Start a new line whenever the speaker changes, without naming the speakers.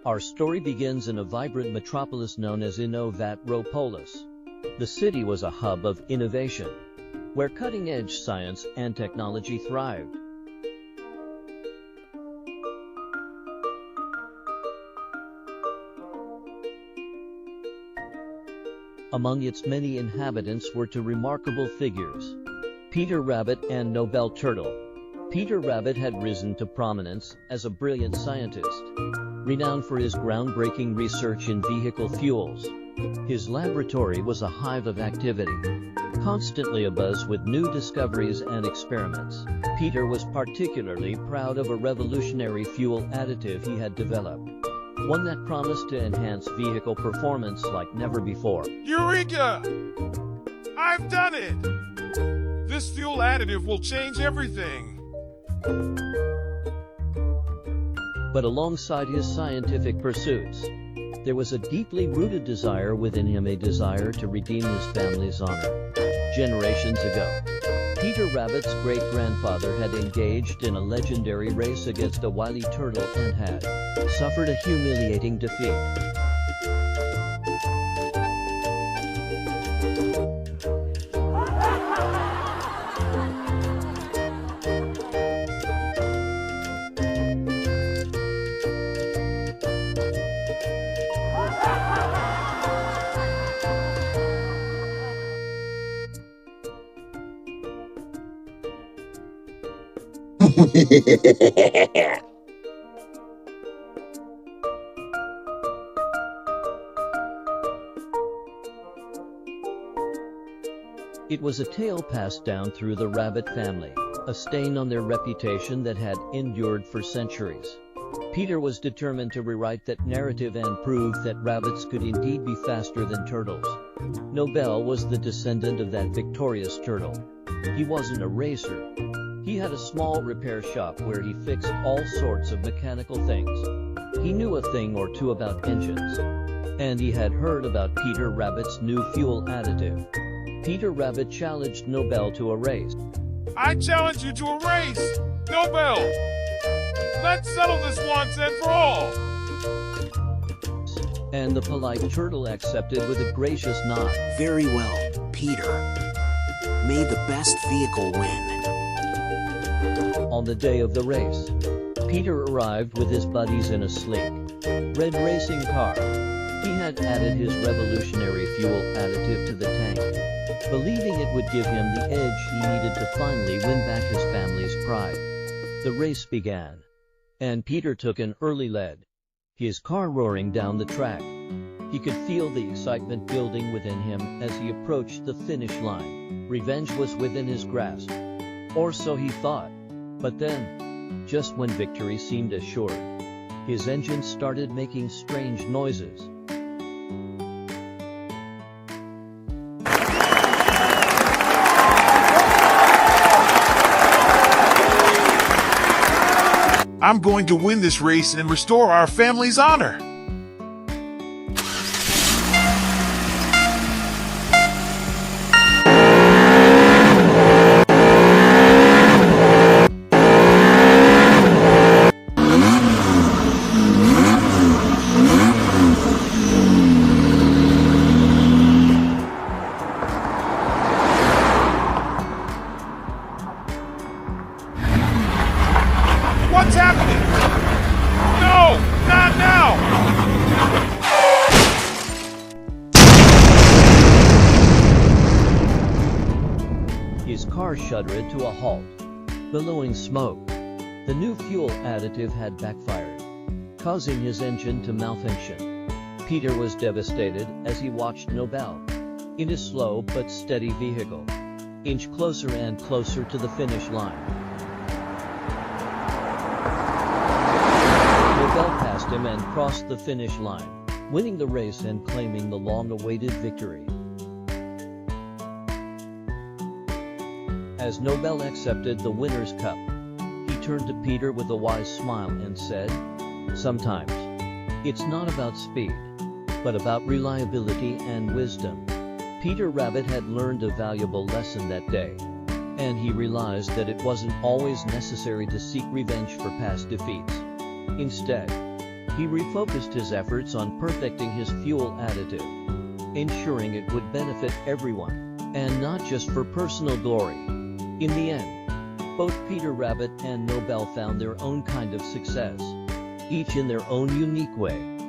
Our story begins in a vibrant metropolis known as Innovatropolis. The city was a hub of innovation, where cutting-edge science and technology thrived. Among its many inhabitants were two remarkable figures, Peter Rabbit and Nobel Turtle. Peter Rabbit had risen to prominence as a brilliant scientist, renowned for his groundbreaking research in vehicle fuels. His laboratory was a hive of activity, constantly abuzz with new discoveries and experiments. Peter was particularly proud of a revolutionary fuel additive he had developed, one that promised to enhance vehicle performance like never before.
Eureka! I've done it! This fuel additive will change everything.
But alongside his scientific pursuits, there was a deeply rooted desire within him, a desire to redeem his family's honor. Generations ago, Peter Rabbit's great-grandfather had engaged in a legendary race against a wily turtle and had suffered a humiliating defeat. It was a tale passed down through the rabbit family, a stain on their reputation that had endured for centuries. Peter was determined to rewrite that narrative and prove that rabbits could indeed be faster than turtles. Nobel was the descendant of that victorious turtle. He wasn't a racer. He had a small repair shop where he fixed all sorts of mechanical things. He knew a thing or two about engines, and he had heard about Peter Rabbit's new fuel additive. Peter Rabbit challenged Nobel to a race.
I challenge you to a race! Nobel! Let's settle this once and for all!
And the polite turtle accepted with a gracious nod.
Very well, Peter. May the best vehicle win.
On the day of the race, Peter arrived with his buddies in a sleek, red racing car. He had added his revolutionary fuel additive to the tank, believing it would give him the edge he needed to finally win back his family's pride. The race began, and Peter took an early lead, his car roaring down the track. He could feel the excitement building within him as he approached the finish line. Revenge was within his grasp, or so he thought. But then, just when victory seemed assured, his engine started making strange noises.
I'm going to win this race and restore our family's honor. What's happening? No, not now!
His car shuddered to a halt, billowing smoke. The new fuel additive had backfired, causing his engine to malfunction. Peter was devastated as he watched Nobel, in his slow but steady vehicle, inch closer and closer to the finish line. Nobel passed him and crossed the finish line, winning the race and claiming the long-awaited victory. As Nobel accepted the winner's cup, he turned to Peter with a wise smile and said, "Sometimes, it's not about speed, but about reliability and wisdom." Peter Rabbit had learned a valuable lesson that day, and he realized that it wasn't always necessary to seek revenge for past defeats. Instead, He refocused his efforts on perfecting his fuel additive, ensuring it would benefit everyone, and not just for personal glory. In the end, both Peter Rabbit and Nobel found their own kind of success, each in their own unique way.